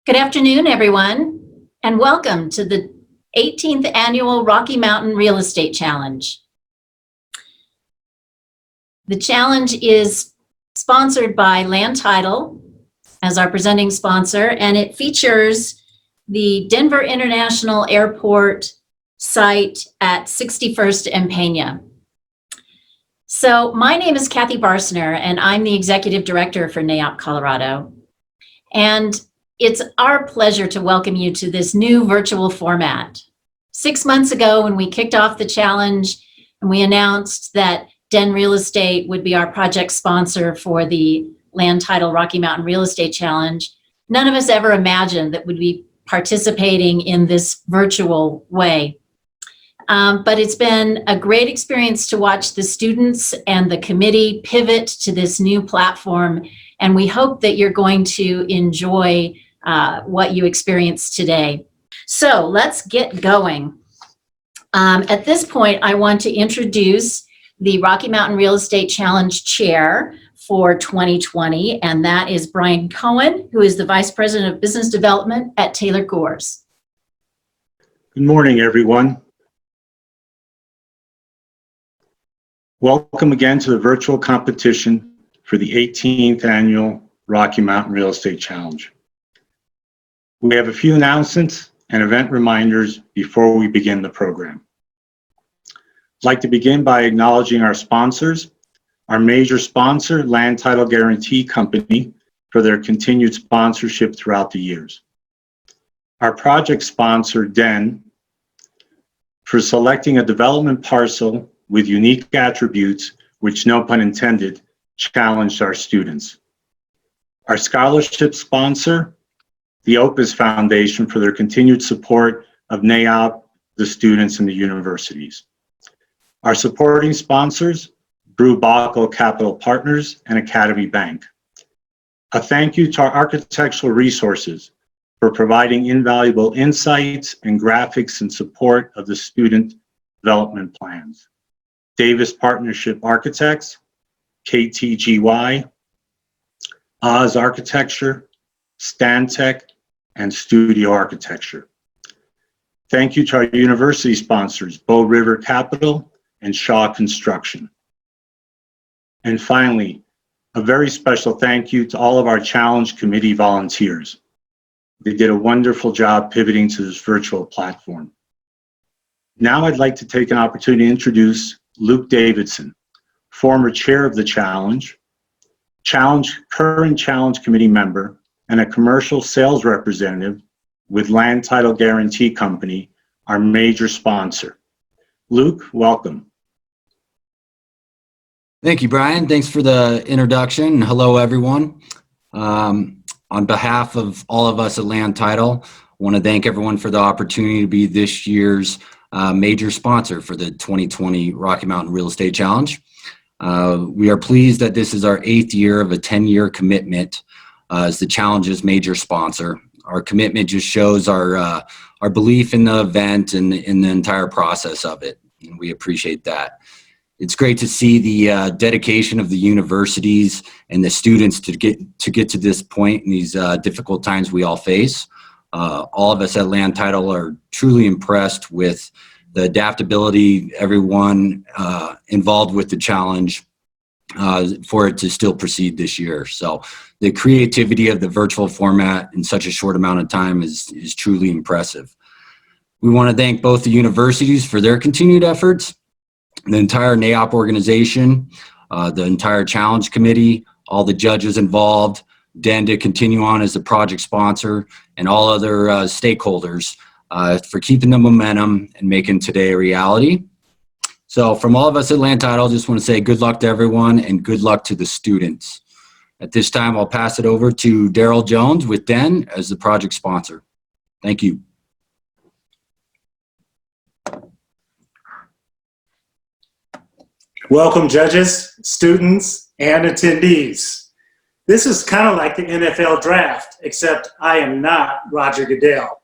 Good afternoon, everyone, and welcome to the 18th Annual Rocky Mountain Real Estate Challenge. The challenge is sponsored by Land Title as our presenting sponsor, and it features the Denver International Airport site at 61st and Peña. So my name is Kathy Barsner, and I'm the Executive Director for NAIOP Colorado. And it's our pleasure to welcome you to this new virtual format. 6 months ago, when we kicked off the challenge and we announced that Den Real Estate would be our project sponsor for the Land Title Rocky Mountain Real Estate Challenge, none of us ever imagined that we'd be participating in this virtual way. But it's been a great experience to watch the students and the committee pivot to this new platform, and we hope that you're going to enjoy what you experienced today. So let's get going. At this point, I want to introduce the Rocky Mountain Real Estate Challenge Chair for 2020, and that is Brian Cohen, who is the Vice President of Business Development at Taylor Gores. Good morning, everyone. Welcome again to the virtual competition for the 18th Annual Rocky Mountain Real Estate Challenge. We have a few announcements and event reminders before we begin the program. I'd like to begin by acknowledging our sponsors, our major sponsor, Land Title Guarantee Company, for their continued sponsorship throughout the years. Our project sponsor, DEN, for selecting a development parcel with unique attributes, which, no pun intended, challenged our students. Our scholarship sponsor, the Opus Foundation, for their continued support of NAIOP, the students, and the universities. Our supporting sponsors, Brew Bacco Capital Partners and Academy Bank. A thank you to our architectural resources for providing invaluable insights and graphics in support of the student development plans. Davis Partnership Architects, KTGY, Oz Architecture, Stantec, and Studio Architecture. Thank you to our university sponsors, Bow River Capital and Shaw Construction. And finally, a very special thank you to all of our Challenge Committee volunteers. They did a wonderful job pivoting to this virtual platform. Now I'd like to take an opportunity to introduce Luke Davidson, former chair of the Challenge, current Challenge Committee member, and a commercial sales representative with Land Title Guarantee Company, our major sponsor. Luke, welcome. Thank you, Brian. Thanks for the introduction. Hello, everyone. On behalf of all of us at Land Title, I want to thank everyone for the opportunity to be this year's major sponsor for the 2020 Rocky Mountain Real Estate Challenge. We are pleased that this is our 8th year of a 10-year commitment as the Challenge's major sponsor. Our commitment just shows our belief in the event and in the entire process of it, and we appreciate that. It's great to see the dedication of the universities and the students to get to this point in these difficult times we all face. All of us at Land Title are truly impressed with the adaptability, everyone involved with the challenge for it to still proceed this year. So the creativity of the virtual format in such a short amount of time is truly impressive. We want to thank both the universities for their continued efforts, the entire NAIOP organization, the entire challenge committee, all the judges involved, DEN to continue on as the project sponsor, and all other stakeholders for keeping the momentum and making today a reality. So from all of us at Land Title, I just want to say good luck to everyone and good luck to the students. At this time, I'll pass it over to Daryl Jones with DEN as the project sponsor. Thank you. Welcome, judges, students, and attendees. This is kind of like the NFL draft, except I am not Roger Goodell.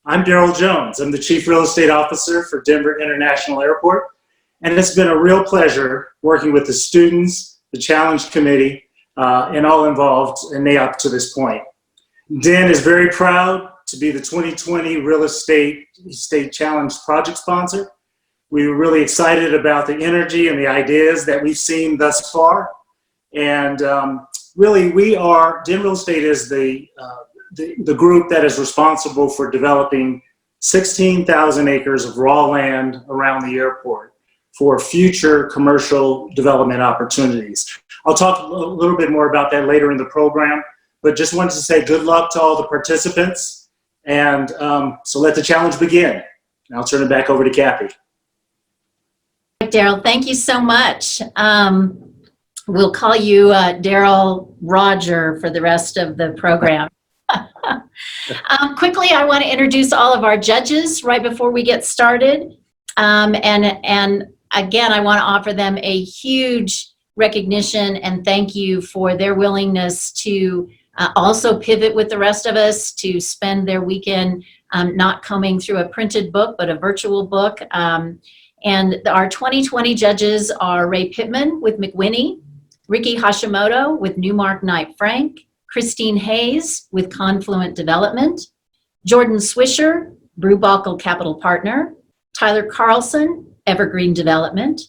I'm Daryl Jones. I'm the Chief Real Estate Officer for Denver International Airport, and it's been a real pleasure working with the students, the Challenge Committee, and all involved in NAIOP to this point. DEN is very proud to be the 2020 Real Estate Challenge project sponsor. We were really excited about the energy and the ideas that we've seen thus far. And really, DEN Real Estate is the group that is responsible for developing 16,000 acres of raw land around the airport for future commercial development opportunities. I'll talk a little bit more about that later in the program, but just wanted to say good luck to all the participants. And so let the challenge begin. And I'll turn it back over to Kathy. Daryl, thank you so much. We'll call you Daryl Roger for the rest of the program. Quickly, I want to introduce all of our judges right before we get started. And again, I want to offer them a huge recognition and thank you for their willingness to also pivot with the rest of us, to spend their weekend not coming through a printed book, but a virtual book. And our 2020 judges are Ray Pittman with McWhinney, Ricky Hashimoto with Newmark Knight Frank, Christine Hayes with Confluent Development, Jordan Swisher, Brewbuckle Capital Partner, Tyler Carlson, Evergreen Development,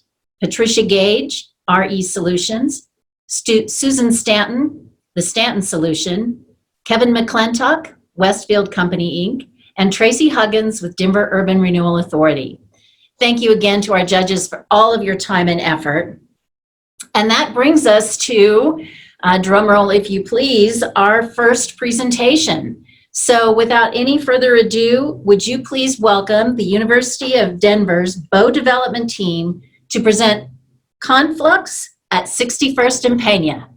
Patricia Gage, RE Solutions, Susan Stanton, The Stanton Solution, Kevin McClintock, Westfield Company Inc., and Tracy Huggins with Denver Urban Renewal Authority. Thank you again to our judges for all of your time and effort. And that brings us to, drum roll if you please, our first presentation. So without any further ado, would you please welcome the University of Denver's Bow Development team to present Conflux at 61st and Peña.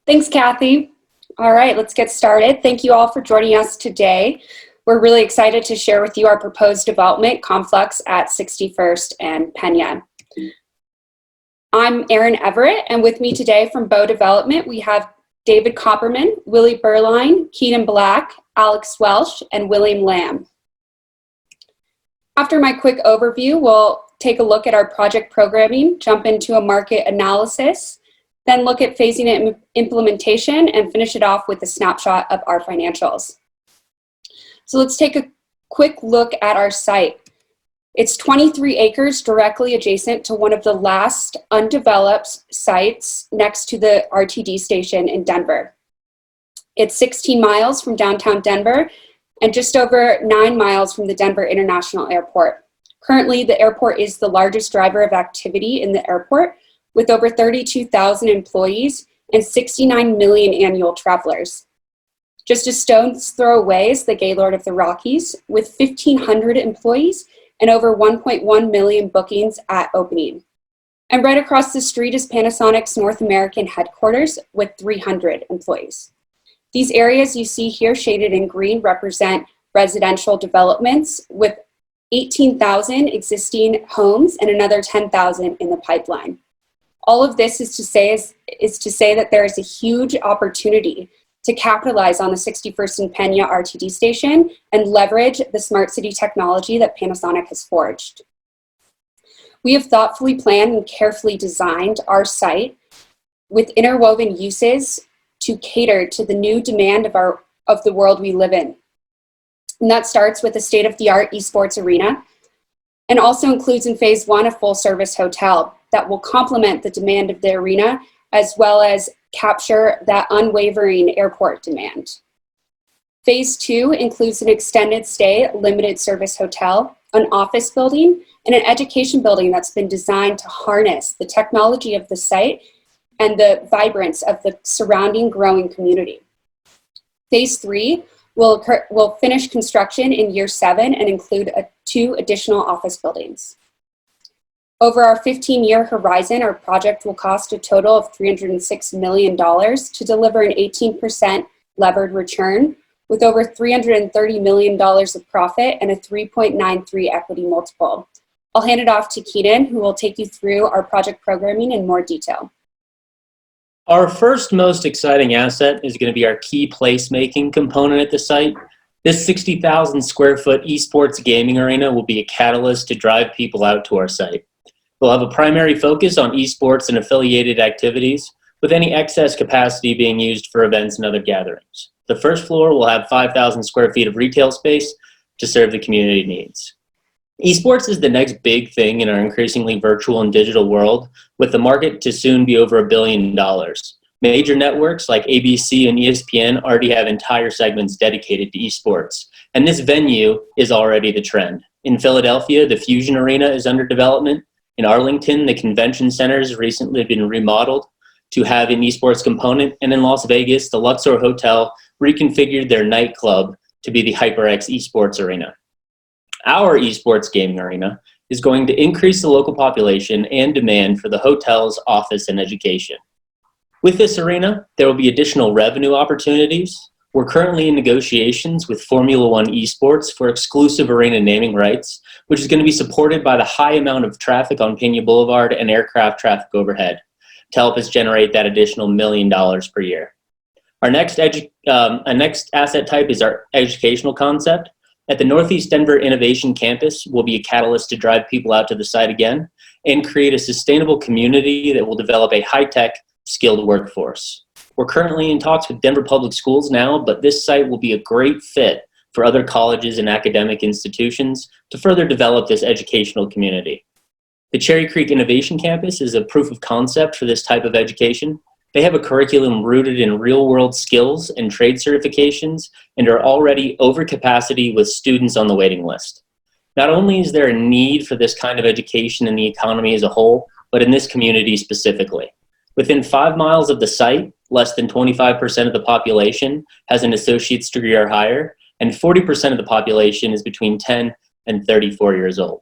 Thanks, Kathy. All right, let's get started. Thank you all for joining us today. We're really excited to share with you our proposed development, Conflux at 61st and Peña. I'm Erin Everett, and with me today from Bow Development, we have David Copperman, Willie Beuerlein, Keenan Black, Alex Welsh, and William Lamb. After my quick overview, we'll take a look at our project programming, jump into a market analysis, then look at phasing and implementation, and finish it off with a snapshot of our financials. So let's take a quick look at our site. It's 23 acres directly adjacent to one of the last undeveloped sites next to the RTD station in Denver. It's 16 miles from downtown Denver and just over 9 miles from the Denver International Airport. Currently, the airport is the largest driver of activity in the airport, with over 32,000 employees and 69 million annual travelers. Just a stone's throw away is the Gaylord of the Rockies, with 1,500 employees and over 1.1 million bookings at opening. And right across the street is Panasonic's North American headquarters with 300 employees. These areas you see here shaded in green represent residential developments with 18,000 existing homes and another 10,000 in the pipeline. All of this is to say that there is a huge opportunity to capitalize on the 61st and Peña RTD station and leverage the smart city technology that Panasonic has forged. We have thoughtfully planned and carefully designed our site with interwoven uses to cater to the new demand of the world we live in. And that starts with a state-of-the-art esports arena and also includes in phase one a full-service hotel that will complement the demand of the arena as well as capture that unwavering airport demand. Phase two includes an extended stay, limited service hotel, an office building, and an education building that's been designed to harness the technology of the site and the vibrance of the surrounding growing community. Phase three will finish construction in year 7 and include 2 additional office buildings. Over our 15-year horizon, our project will cost a total of $306 million to deliver an 18% levered return with over $330 million of profit and a 3.93 equity multiple. I'll hand it off to Keenan, who will take you through our project programming in more detail. Our first most exciting asset is going to be our key placemaking component at the site. This 60,000 square foot esports gaming arena will be a catalyst to drive people out to our site. We'll have a primary focus on esports and affiliated activities with any excess capacity being used for events and other gatherings. The first floor will have 5,000 square feet of retail space to serve the community needs. Esports is the next big thing in our increasingly virtual and digital world, with the market to soon be over $1 billion. Major networks like ABC and ESPN already have entire segments dedicated to esports, and this venue is already the trend. In Philadelphia, the Fusion Arena is under development. In Arlington, the Convention Center has recently been remodeled to have an esports component, and in Las Vegas, the Luxor Hotel reconfigured their nightclub to be the HyperX Esports Arena. Our esports gaming arena is going to increase the local population and demand for the hotels, office, and education. With this arena, there will be additional revenue opportunities. We're currently in negotiations with Formula One Esports for exclusive arena naming rights, which is going to be supported by the high amount of traffic on Peña Blvd and aircraft traffic overhead to help us generate that additional $1 million per year. Our next asset type is our educational concept. At the Northeast Denver Innovation Campus will be a catalyst to drive people out to the site again and create a sustainable community that will develop a high-tech, skilled workforce. We're currently in talks with Denver Public Schools now, but this site will be a great fit for other colleges and academic institutions to further develop this educational community. The Cherry Creek Innovation Campus is a proof of concept for this type of education. They have a curriculum rooted in real-world skills and trade certifications and are already over capacity with students on the waiting list. Not only is there a need for this kind of education in the economy as a whole, but in this community specifically. Within 5 miles of the site, less than 25% of the population has an associate's degree or higher, and 40% of the population is between 10 and 34 years old.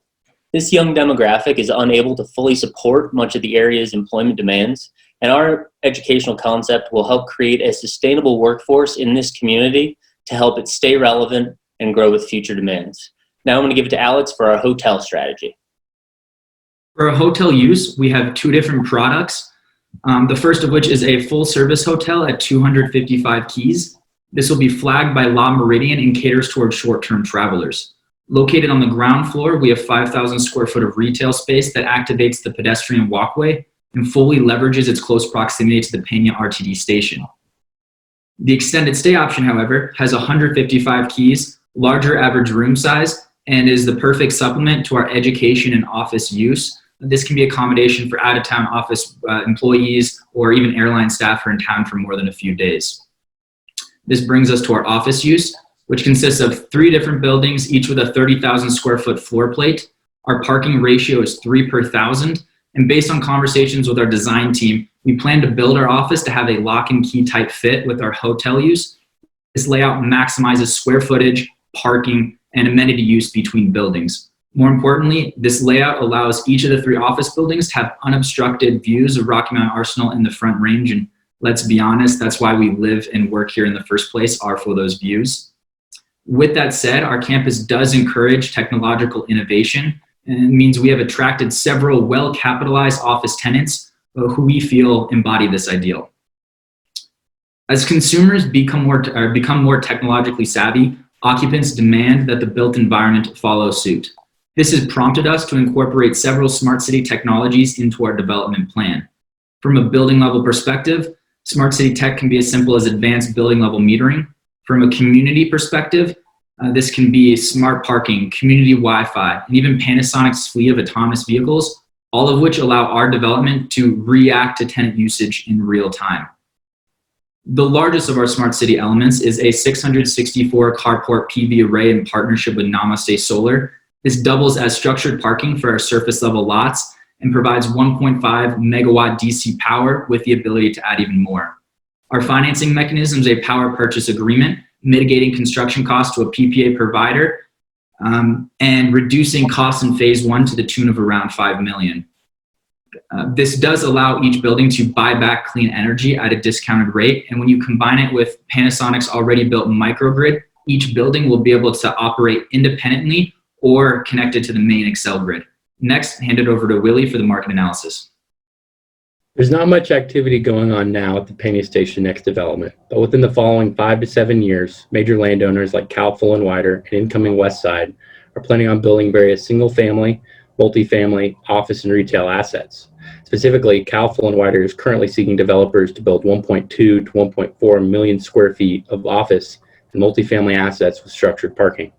This young demographic is unable to fully support much of the area's employment demands, and our educational concept will help create a sustainable workforce in this community to help it stay relevant and grow with future demands. Now I'm going to give it to Alex for our hotel strategy. For our hotel use, we have 2 different products. The first of which is a full-service hotel at 255 keys. This will be flagged by La Meridian and caters towards short-term travelers. Located on the ground floor, we have 5,000 square foot of retail space that activates the pedestrian walkway and fully leverages its close proximity to the Peña RTD station. The extended stay option, however, has 155 keys, larger average room size, and is the perfect supplement to our education and office use. This can be accommodation for out-of-town office employees or even airline staff who are in town for more than a few days. This brings us to our office use, which consists of 3 different buildings, each with a 30,000 square foot floor plate. Our parking ratio is 3 per 1,000. And based on conversations with our design team, we plan to build our office to have a lock and key type fit with our hotel use. This layout maximizes square footage, parking, and amenity use between buildings. More importantly, this layout allows each of the 3 office buildings to have unobstructed views of Rocky Mountain Arsenal in the Front Range. And let's be honest, that's why we live and work here in the first place, are for those views. With that said, our campus does encourage technological innovation, and it means we have attracted several well-capitalized office tenants who we feel embody this ideal. As consumers become more technologically savvy, occupants demand that the built environment follow suit. This has prompted us to incorporate several smart city technologies into our development plan. From a building level perspective, smart city tech can be as simple as advanced building level metering. From a community perspective, this can be smart parking, community Wi-Fi, and even Panasonic's fleet of autonomous vehicles, all of which allow our development to react to tenant usage in real time. The largest of our smart city elements is a 664 carport PV array in partnership with Namaste Solar. This doubles as structured parking for our surface level lots and provides 1.5 megawatt DC power with the ability to add even more. Our financing mechanism is a power purchase agreement, mitigating construction costs to a PPA provider and reducing costs in phase 1 to the tune of around $5 million. This does allow each building to buy back clean energy at a discounted rate. And when you combine it with Panasonic's already built microgrid, each building will be able to operate independently or connected to the main Excel grid. Next, hand it over to Willie for the market analysis. There's not much activity going on now at the Peña Station Next development, but within the following 5 to 7 years, major landowners like Cal Full and Wider and incoming Westside are planning on building various single-family, multifamily, office, and retail assets. Specifically, Kaufel and Wider is currently seeking developers to build 1.2 to 1.4 million square feet of office and multifamily assets with structured parking.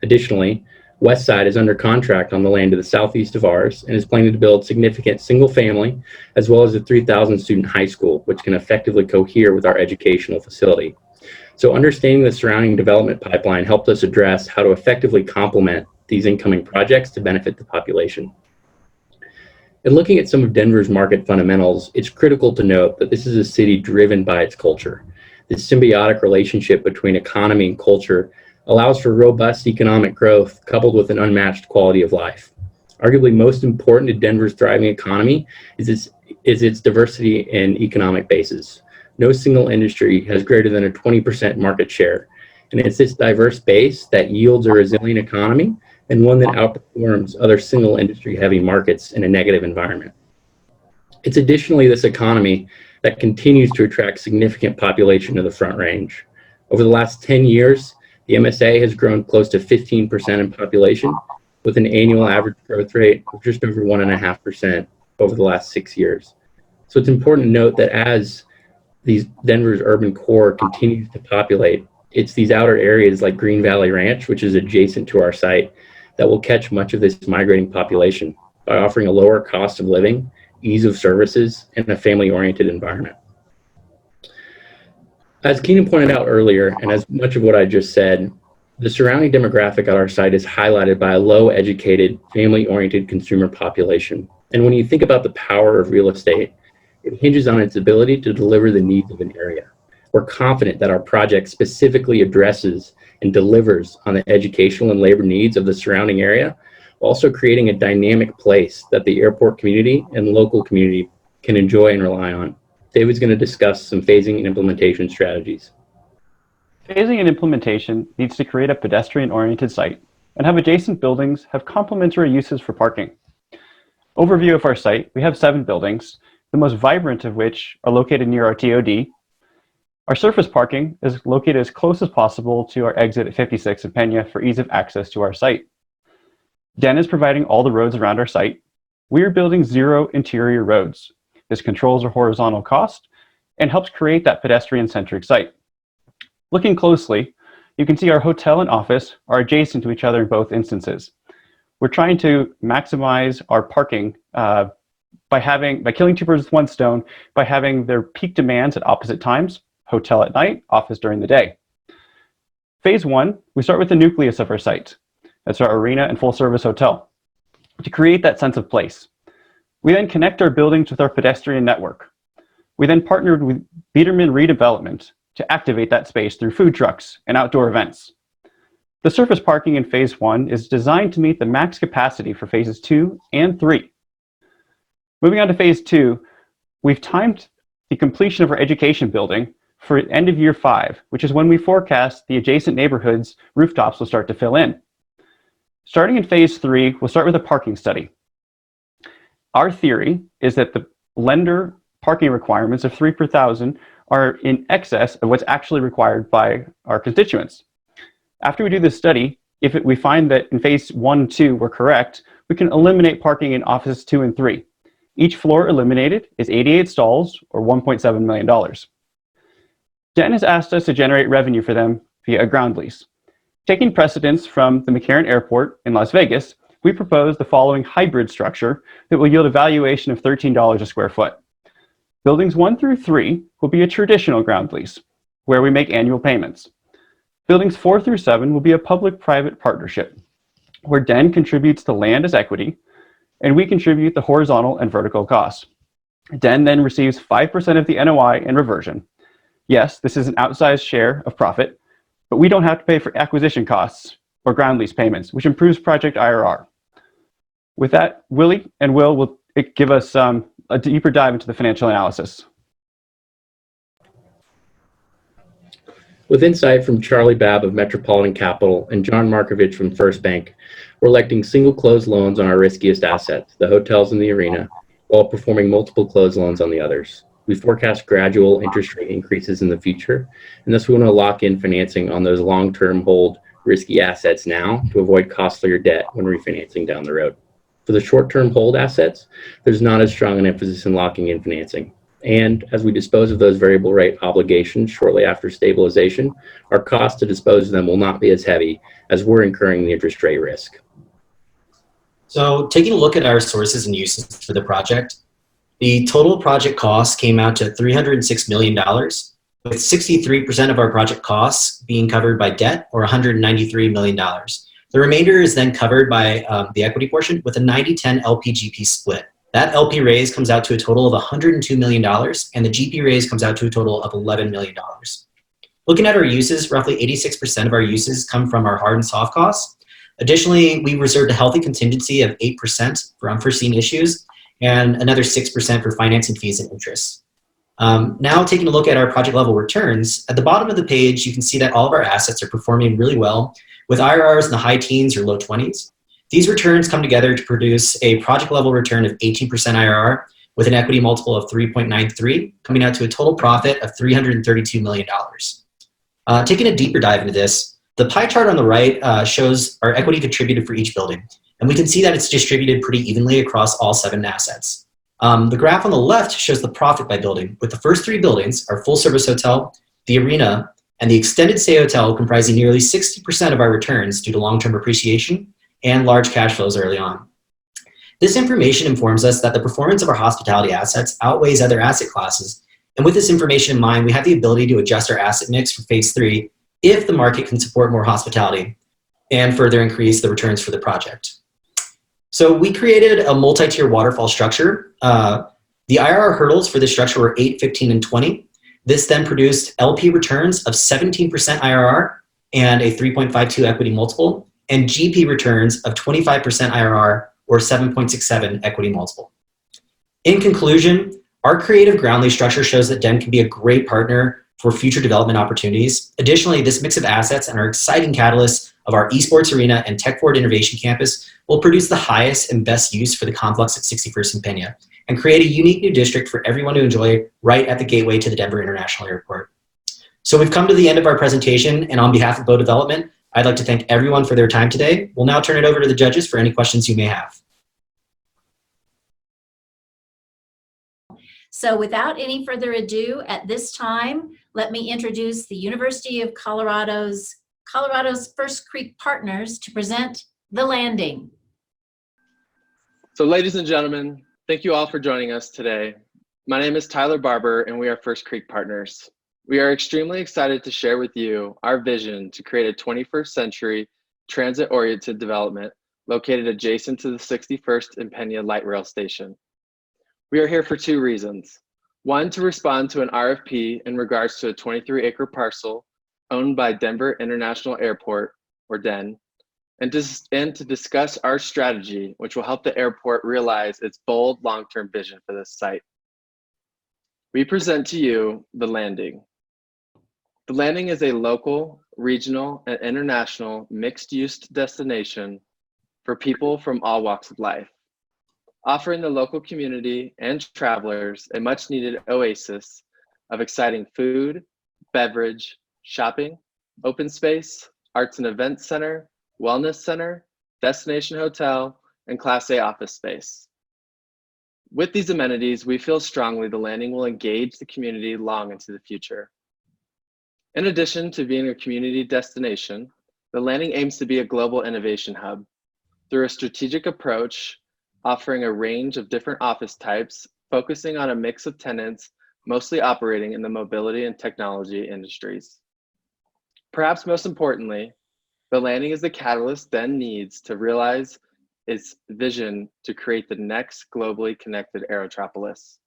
Additionally, Westside is under contract on the land to the southeast of ours and is planning to build significant single-family as well as a 3,000 student high school, which can effectively cohere with our educational facility. So understanding the surrounding development pipeline helped us address how to effectively complement these incoming projects to benefit the population. And looking at some of Denver's market fundamentals, it's critical to note that this is a city driven by its culture. This symbiotic relationship between economy and culture allows for robust economic growth coupled with an unmatched quality of life. Arguably most important to Denver's thriving economy is its diversity and economic basis. No single industry has greater than a 20% market share, and it's this diverse base that yields a resilient economy and one that outperforms other single industry heavy markets in a negative environment. It's additionally this economy that continues to attract significant population to the Front Range. Over the last 10 years, the MSA has grown close to 15% in population, with an annual average growth rate of just over 1.5% over the last 6 years. So it's important to note that as Denver's urban core continues to populate, it's these outer areas like Green Valley Ranch, which is adjacent to our site, that will catch much of this migrating population by offering a lower cost of living, ease of services, and a family-oriented environment. As Keenan pointed out earlier, and as much of what I just said, the surrounding demographic at our site is highlighted by a low-educated, family-oriented consumer population. And when you think about the power of real estate, it hinges on its ability to deliver the needs of an area. We're confident that our project specifically addresses and delivers on the educational and labor needs of the surrounding area, while also creating a dynamic place that the airport community and local community can enjoy and rely on. David's going to discuss some phasing and implementation strategies. Phasing and implementation needs to create a pedestrian-oriented site and have adjacent buildings have complementary uses for parking. Overview of our site, we have 7 buildings, the most vibrant of which are located near our TOD. Our surface parking is located as close as possible to our exit at 56 and Peña for ease of access to our site. Den is providing all the roads around our site. We are building 0 interior roads. This controls our horizontal cost and helps create that pedestrian-centric site. Looking closely, you can see our hotel and office are adjacent to each other in both instances. We're trying to maximize our parking by killing 2 birds with 1 stone by having their peak demands at opposite times, hotel at night, office during the day. Phase 1, we start with the nucleus of our site. That's our arena and full-service hotel to create that sense of place. We then connect our buildings with our pedestrian network. We then partnered with Biederman Redevelopment to activate that space through food trucks and outdoor events. The surface parking in Phase 1 is designed to meet the max capacity for Phases 2 and 3. Moving on to Phase 2, we've timed the completion of our education building for end of year 5, which is when we forecast the adjacent neighborhoods' rooftops will start to fill in. Starting in Phase 3, we'll start with a parking study. Our theory is that the lender parking requirements of 3 per 1,000 are in excess of what's actually required by our constituents. After we do this study, if we find that in Phase 1 and 2 we're correct, we can eliminate parking in offices 2 and 3. Each floor eliminated is 88 stalls or $1.7 million. Den has asked us to generate revenue for them via a ground lease. Taking precedence from the McCarran Airport in Las Vegas, we propose the following hybrid structure that will yield a valuation of $13 a square foot. Buildings 1 through 3 will be a traditional ground lease, where we make annual payments. Buildings 4 through 7 will be a public-private partnership, where Den contributes the land as equity, and we contribute the horizontal and vertical costs. Den then receives 5% of the NOI and reversion. Yes, this is an outsized share of profit, but we don't have to pay for acquisition costs or ground lease payments, which improves project IRR. With that, Willie and Will give us a deeper dive into the financial analysis. With insight from Charlie Babb of Metropolitan Capital and John Markovich from First Bank, we're electing single closed loans on our riskiest assets, the hotels and the arena, while performing multiple closed loans on the others. We forecast gradual interest rate increases in the future, and thus we want to lock in financing on those long-term hold risky assets now to avoid costlier debt when refinancing down the road. For the short-term hold assets, there's not as strong an emphasis in locking in financing. And as we dispose of those variable rate obligations shortly after stabilization, our cost to dispose of them will not be as heavy as we're incurring the interest rate risk. So taking a look at our sources and uses for the project, the total project cost came out to $306 million, with 63% of our project costs being covered by debt, or $193 million. The remainder is then covered by the equity portion with a 90-10 LP-GP split. That LP raise comes out to a total of $102 million, and the GP raise comes out to a total of $11 million. Looking at our uses, roughly 86% of our uses come from our hard and soft costs. Additionally, we reserved a healthy contingency of 8% for unforeseen issues and another 6% for financing fees and interest. Now taking a look at our project level returns, at the bottom of the page, you can see that all of our assets are performing really well with IRRs in the high teens or low 20s. These returns come together to produce a project level return of 18% IRR with an equity multiple of 3.93, coming out to a total profit of $332 million. Taking a deeper dive into this, the pie chart on the right shows our equity contributed for each building. And we can see that it's distributed pretty evenly across all 7 assets. The graph on the left shows the profit by building, with the first 3 buildings, our full service hotel, the arena, and the extended stay hotel comprising nearly 60% of our returns due to long-term appreciation and large cash flows early on. This information informs us that the performance of our hospitality assets outweighs other asset classes. And with this information in mind, we have the ability to adjust our asset mix for phase 3 if the market can support more hospitality and further increase the returns for the project. So we created a multi-tier waterfall structure. The IRR hurdles for this structure were 8, 15, and 20. This then produced LP returns of 17% IRR and a 3.52 equity multiple, and GP returns of 25% IRR or 7.67 equity multiple. In conclusion, our creative ground lease structure shows that DEN can be a great partner for future development opportunities. Additionally, this mix of assets and our exciting catalysts of our esports arena and tech forward innovation campus will produce the highest and best use for the Conflux at 61st and Peña and create a unique new district for everyone to enjoy right at the gateway to the Denver International Airport. So we've come to the end of our presentation, and on behalf of Beau Development, I'd like to thank everyone for their time today. We'll now turn it over to the judges for any questions you may have. So without any further ado, at this time, let me introduce the University of Colorado's First Creek partners to present The Landing. So ladies and gentlemen, thank you all for joining us today. My name is Tyler Barber, and we are First Creek partners. We are extremely excited to share with you our vision to create a 21st century transit-oriented development located adjacent to the 61st and Peña light rail station. We are here for 2 reasons. One, to respond to an RFP in regards to a 23-acre parcel owned by Denver International Airport, or DEN, and to discuss our strategy, which will help the airport realize its bold long-term vision for this site. We present to you The Landing. The Landing is a local, regional, and international mixed-use destination for people from all walks of life, offering the local community and travelers a much-needed oasis of exciting food, beverage, shopping, open space, arts and events center, wellness center, destination hotel, and Class A office space. With these amenities, we feel strongly The Landing will engage the community long into the future. In addition to being a community destination, The Landing aims to be a global innovation hub through a strategic approach, offering a range of different office types, focusing on a mix of tenants, mostly operating in the mobility and technology industries. Perhaps most importantly, The Landing is the catalyst DEN needs to realize its vision to create the next globally connected aerotropolis.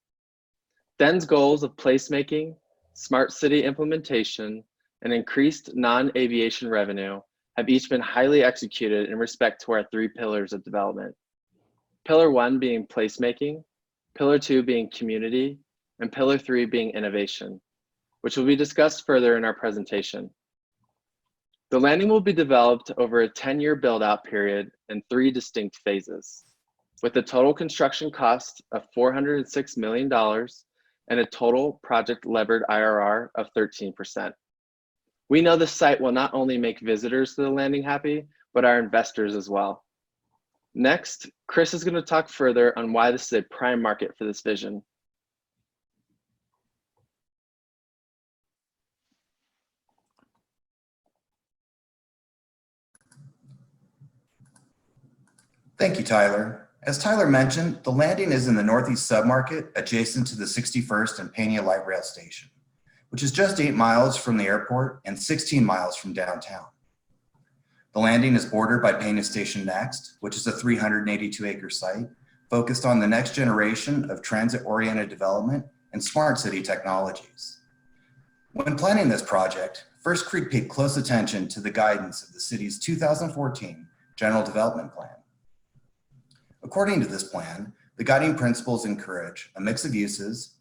DEN's goals of placemaking, smart city implementation, and increased non-aviation revenue have each been highly executed in respect to our 3 pillars of development. Pillar 1 being placemaking, Pillar 2 being community, and Pillar 3 being innovation, which will be discussed further in our presentation. The Landing will be developed over a 10-year build-out period in 3 distinct phases, with a total construction cost of $406 million and a total project levered IRR of 13%. We know the site will not only make visitors to The Landing happy, but our investors as well. Next, Kris is going to talk further on why this is a prime market for this vision. Thank you, Tyler. As Tyler mentioned, the landing is in the Northeast submarket adjacent to the 61st and Peña Light Rail Station, which is just 8 miles from the airport and 16 miles from downtown. The landing is bordered by Peña Station Next, which is a 382-acre site focused on the next generation of transit-oriented development and smart city technologies. When planning this project, First Creek paid close attention to the guidance of the city's 2014 General Development Plan. According to this plan, the guiding principles encourage a mix of uses,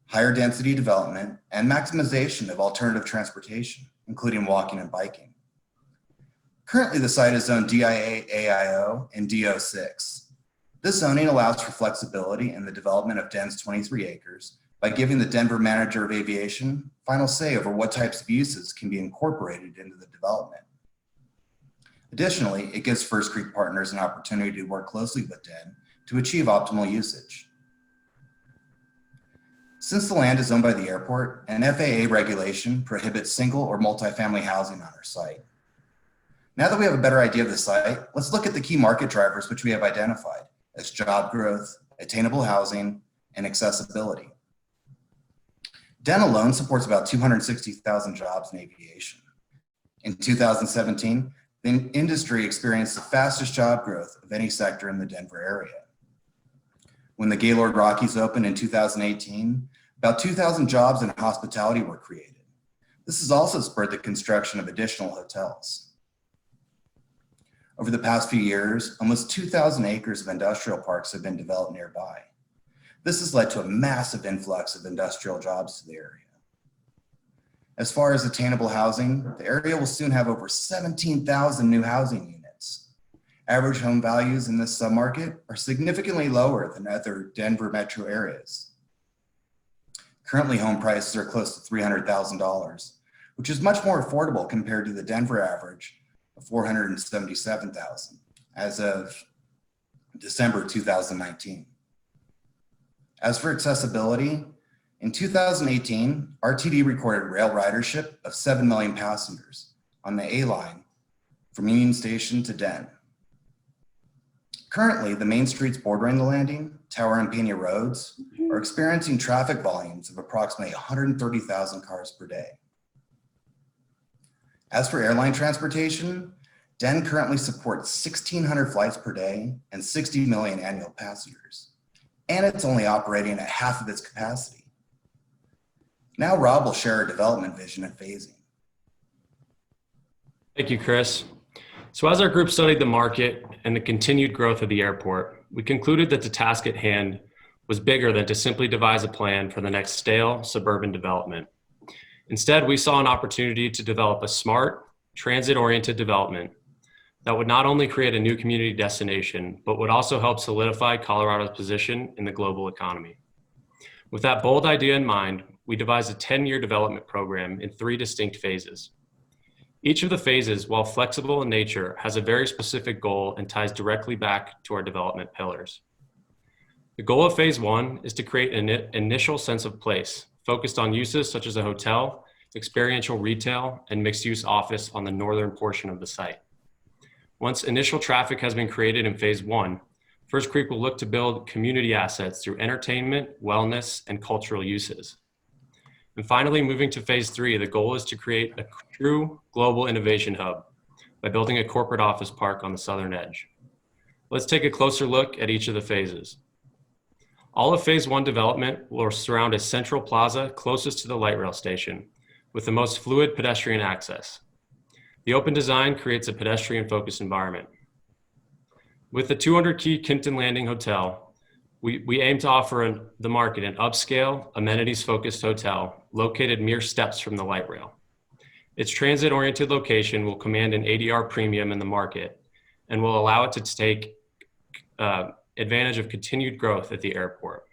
higher density development, and maximization of alternative transportation, including walking and biking. Currently, the site is zoned DIA, AIO, and DO6. This zoning allows for flexibility in the development of Den's 23 acres by giving the Denver Manager of Aviation final say over what types of uses can be incorporated into the development. Additionally, it gives First Creek partners an opportunity to work closely with Den to achieve optimal usage. Since the land is owned by the airport, an FAA regulation prohibits single or multifamily housing on our site. Now that we have a better idea of the site, let's look at the key market drivers which we have identified as job growth, attainable housing, and accessibility. Den alone supports about 260,000 jobs in aviation. In 2017, the industry experienced the fastest job growth of any sector in the Denver area. When the Gaylord Rockies opened in 2018, about 2,000 jobs in hospitality were created. This has also spurred the construction of additional hotels. Over the past few years, almost 2,000 acres of industrial parks have been developed nearby. This has led to a massive influx of industrial jobs to the area. As far as attainable housing, the area will soon have over 17,000 new housing units. Average home values in this submarket are significantly lower than other Denver metro areas. Currently, home prices are close to $300,000, which is much more affordable compared to the Denver average of $477,000 as of December 2019. As for accessibility, in 2018, RTD recorded rail ridership of 7 million passengers on the A line from Union Station to Den. Currently, the main streets bordering the landing, Tower and Peña roads, are experiencing traffic volumes of approximately 130,000 cars per day. As for airline transportation, Den currently supports 1,600 flights per day and 60 million annual passengers, and it's only operating at half of its capacity. Now Rob will share our development vision and phasing. Thank you, Kris. So as our group studied the market and the continued growth of the airport, we concluded that the task at hand was bigger than to simply devise a plan for the next stale suburban development. Instead, we saw an opportunity to develop a smart, transit-oriented development that would not only create a new community destination, but would also help solidify Colorado's position in the global economy. With that bold idea in mind, we devised a 10-year development program in 3 distinct phases. Each of the phases, while flexible in nature, has a very specific goal and ties directly back to our development pillars. The goal of phase 1 is to create an initial sense of place, focused on uses such as a hotel, experiential retail, and mixed-use office on the northern portion of the site. Once initial traffic has been created in phase 1, First Creek will look to build community assets through entertainment, wellness, and cultural uses. And finally, moving to phase 3, the goal is to create a true global innovation hub by building a corporate office park on the southern edge. Let's take a closer look at each of the phases. All of phase 1 development will surround a central plaza closest to the light rail station with the most fluid pedestrian access. The open design creates a pedestrian-focused environment. With the 200-key Kimpton Landing Hotel, we aim to offer the market an upscale, amenities-focused hotel located mere steps from the light rail. Its transit-oriented location will command an ADR premium in the market and will allow it to take advantage of continued growth at the airport.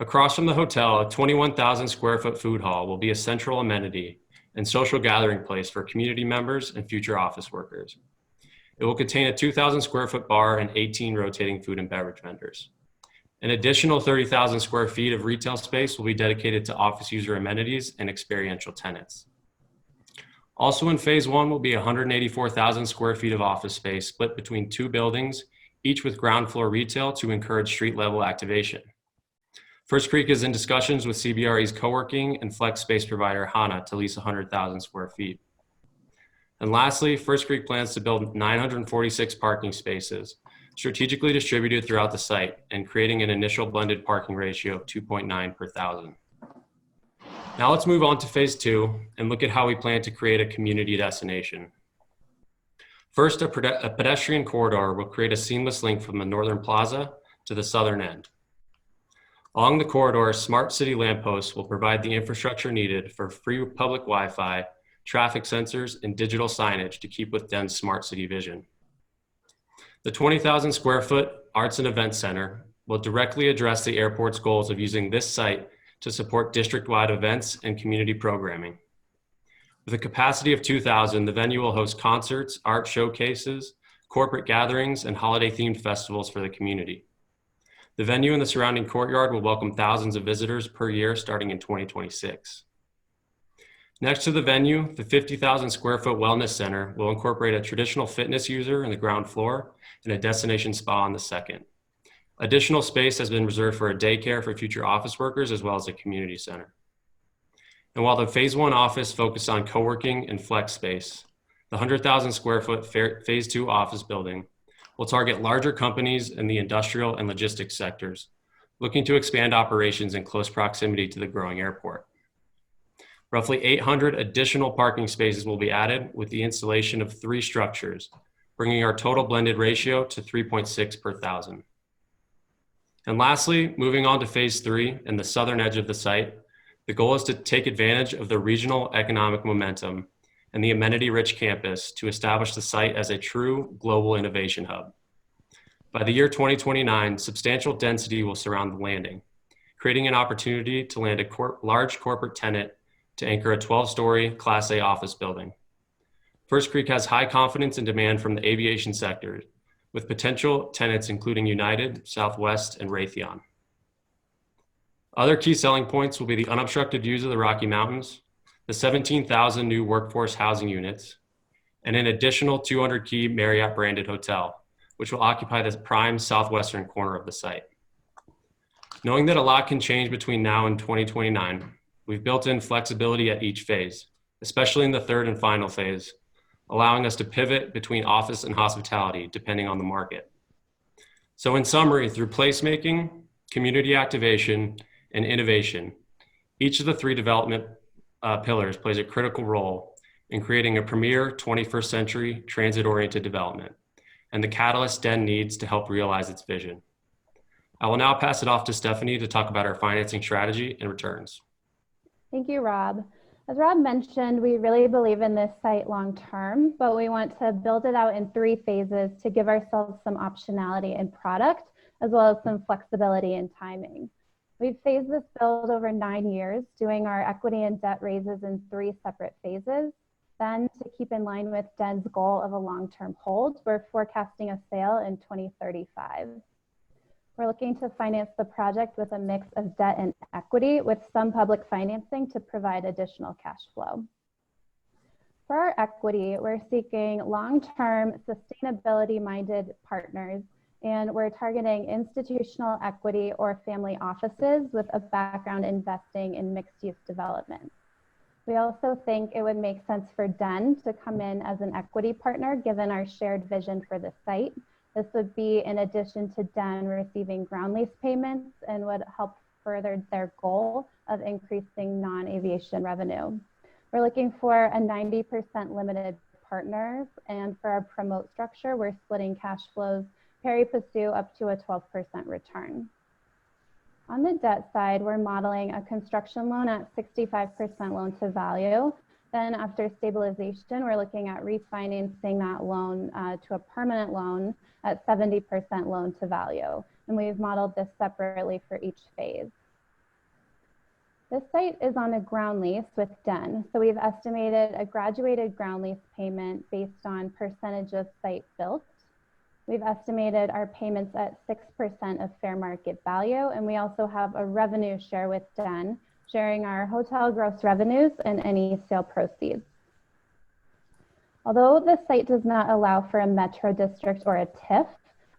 Across from the hotel, a 21,000 square foot food hall will be a central amenity and social gathering place for community members and future office workers. It will contain a 2,000 square foot bar and 18 rotating food and beverage vendors. An additional 30,000 square feet of retail space will be dedicated to office user amenities and experiential tenants. Also in phase one will be 184,000 square feet of office space split between 2 buildings, each with ground floor retail to encourage street level activation. First Creek is in discussions with CBRE's co-working and flex space provider HANA to lease 100,000 square feet. And lastly, First Creek plans to build 946 parking spaces, strategically distributed throughout the site and creating an initial blended parking ratio of 2.9 per thousand. Now let's move on to phase 2 and look at how we plan to create a community destination. First, a pedestrian corridor will create a seamless link from the northern plaza to the southern end. Along the corridor, smart city lampposts will provide the infrastructure needed for free public Wi-Fi, traffic sensors, and digital signage to keep with Den's smart city vision. The 20,000 square foot Arts and Events Center will directly address the airport's goals of using this site to support district-wide events and community programming. With a capacity of 2,000, the venue will host concerts, art showcases, corporate gatherings, and holiday-themed festivals for the community. The venue and the surrounding courtyard will welcome thousands of visitors per year starting in 2026. Next to the venue, the 50,000 square foot wellness center will incorporate a traditional fitness user on the ground floor and a destination spa on the second. Additional space has been reserved for a daycare for future office workers as well as a community center. And while the phase 1 office focused on co-working and flex space, the 100,000 square foot phase 2 office building will target larger companies in the industrial and logistics sectors, looking to expand operations in close proximity to the growing airport. Roughly 800 additional parking spaces will be added with the installation of 3 structures, bringing our total blended ratio to 3.6 per thousand. And lastly, moving on to phase 3 and the southern edge of the site, the goal is to take advantage of the regional economic momentum and the amenity-rich campus to establish the site as a true global innovation hub. By the year 2029, substantial density will surround the landing, creating an opportunity to land a large corporate tenant to anchor a 12-story Class A office building. First Creek has high confidence and demand from the aviation sector, with potential tenants including United, Southwest, and Raytheon. Other key selling points will be the unobstructed views of the Rocky Mountains, the 17,000 new workforce housing units, and an additional 200 key Marriott branded hotel, which will occupy the prime southwestern corner of the site. Knowing that a lot can change between now and 2029, we've built in flexibility at each phase, especially in the third and final phase, allowing us to pivot between office and hospitality depending on the market. So in summary, through placemaking, community activation, and innovation, each of the 3 development pillars plays a critical role in creating a premier 21st century transit-oriented development and the catalyst Den needs to help realize its vision. I will now pass it off to Stephanie to talk about our financing strategy and returns. Thank you, Rob. As Rob mentioned, we really believe in this site long-term, but we want to build it out in 3 phases to give ourselves some optionality in product, as well as some flexibility in timing. We've phased this build over 9 years, doing our equity and debt raises in 3 separate phases. Then, to keep in line with Den's goal of a long-term hold, we're forecasting a sale in 2035. We're looking to finance the project with a mix of debt and equity with some public financing to provide additional cash flow. For our equity, we're seeking long-term sustainability-minded partners, and we're targeting institutional equity or family offices with a background investing in mixed-use development. We also think it would make sense for Den to come in as an equity partner given our shared vision for the site. This would be in addition to Den receiving ground lease payments and would help further their goal of increasing non-aviation revenue. We're looking for a 90% limited partners, and for our promote structure, we're splitting cash flows pari passu up to a 12% return. On the debt side, we're modeling a construction loan at 65% loan to value. Then after stabilization, we're looking at refinancing that loan to a permanent loan at 70% loan to value. And we've modeled this separately for each phase. This site is on a ground lease with DEN, so we've estimated a graduated ground lease payment based on percentage of site built. We've estimated our payments at 6% of fair market value, and we also have a revenue share with DEN, sharing our hotel gross revenues and any sale proceeds. Although the site does not allow for a metro district or a TIF,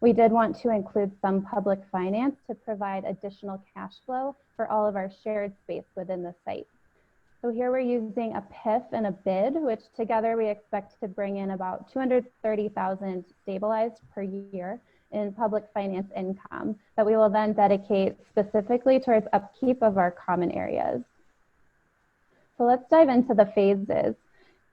we did want to include some public finance to provide additional cash flow for all of our shared space within the site. So here we're using a PIF and a bid, which together we expect to bring in about $230,000 stabilized per year in public finance income that we will then dedicate specifically towards upkeep of our common areas. So let's dive into the phases.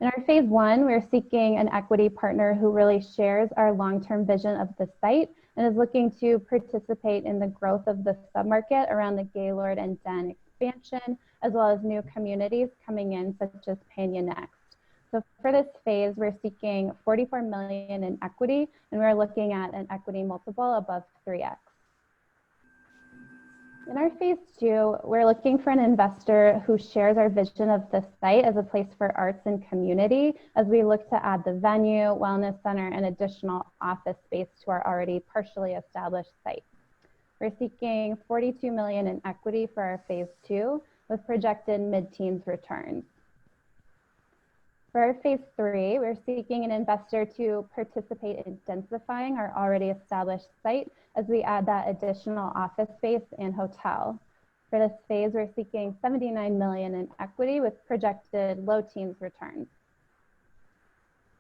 In our phase one, we're seeking an equity partner who really shares our long-term vision of the site and is looking to participate in the growth of the submarket around the Gaylord and Den expansion, as well as new communities coming in, such as Peña Next. So for this phase, we're seeking $44 million in equity, and we're looking at an equity multiple above 3x. In our phase two, we're looking for an investor who shares our vision of the site as a place for arts and community as we look to add the venue, wellness center, and additional office space to our already partially established site. We're seeking $42 million in equity for our phase two with projected mid-teens returns. For our phase three, we're seeking an investor to participate in densifying our already established site as we add that additional office space and hotel. For this phase, we're seeking $79 million in equity with projected low teens returns.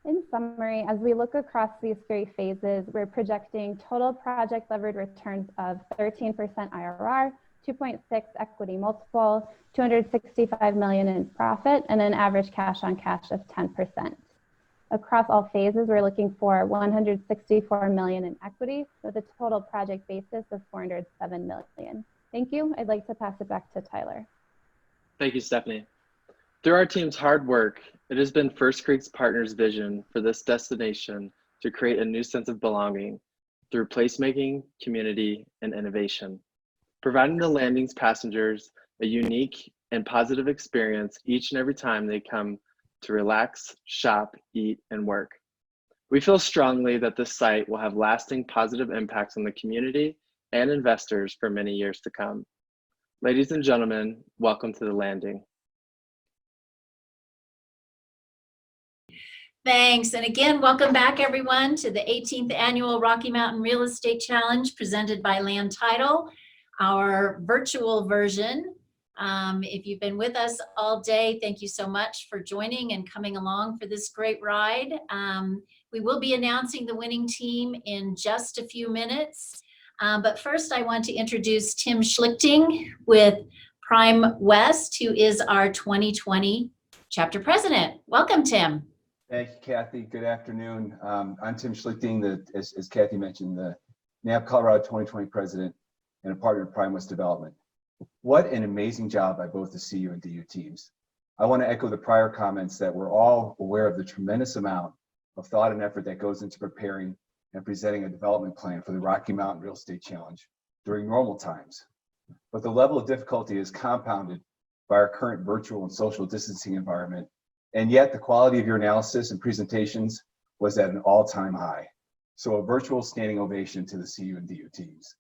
In summary, as we look across these three phases, we're projecting total project levered returns of 13% IRR, 2.6 equity multiple, $265 million in profit, and an average cash on cash of 10%. Across all phases, we're looking for $164 million in equity with a total project basis of $407 million. Thank you. I'd like to pass it back to Tyler. Thank you, Stephanie. Through our team's hard work, it has been First Creek's partners' vision for this destination to create a new sense of belonging through placemaking, community, and innovation, providing the landing's passengers a unique and positive experience each and every time they come to relax, shop, eat, and work. We feel strongly that this site will have lasting positive impacts on the community and investors for many years to come. Ladies and gentlemen, welcome to the landing. Thanks. And again, welcome back everyone to the 18th Annual Rocky Mountain Real Estate Challenge presented by Land Title, our virtual version. If you've been with us all day, thank you so much for joining and coming along for this great ride. We will be announcing the winning team in just a few minutes. But first I want to introduce Tim Schlichting with Prime West, who is our 2020 chapter president. Welcome, Tim. Thank you, Kathy. Good afternoon. I'm Tim Schlichting, as Kathy mentioned, the NAIOP Colorado 2020 president and a partner of Prime West Development. What an amazing job by both the CU and DU teams. I want to echo the prior comments that we're all aware of the tremendous amount of thought and effort that goes into preparing and presenting a development plan for the Rocky Mountain Real Estate Challenge during normal times. But the level of difficulty is compounded by our current virtual and social distancing environment. And yet the quality of your analysis and presentations was at an all-time high. So a virtual standing ovation to the CU and DU teams.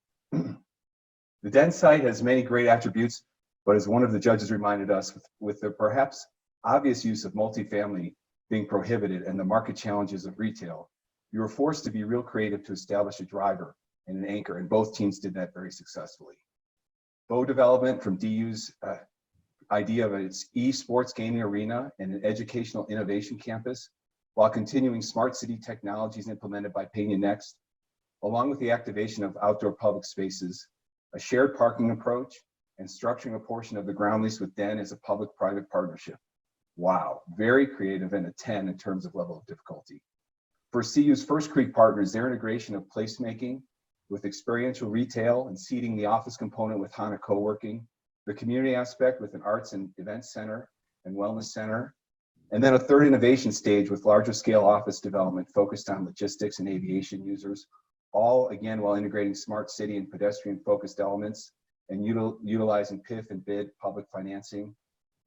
The Den site has many great attributes, but as one of the judges reminded us, with the perhaps obvious use of multifamily being prohibited and the market challenges of retail, you were forced to be real creative to establish a driver and an anchor, and both teams did that very successfully. Bow Development, from DU's idea of its esports gaming arena and an educational innovation campus, while continuing smart city technologies implemented by Peña Next, along with the activation of outdoor public spaces, a shared parking approach, and structuring a portion of the ground lease with Den as a public-private partnership. Wow, very creative and a 10 in terms of level of difficulty. For CU's First Creek partners, their integration of placemaking with experiential retail and seeding the office component with HANA co-working, the community aspect with an arts and events center and wellness center, and then a third innovation stage with larger scale office development focused on logistics and aviation users, all again while integrating smart city and pedestrian focused elements and utilizing PIF and bid public financing.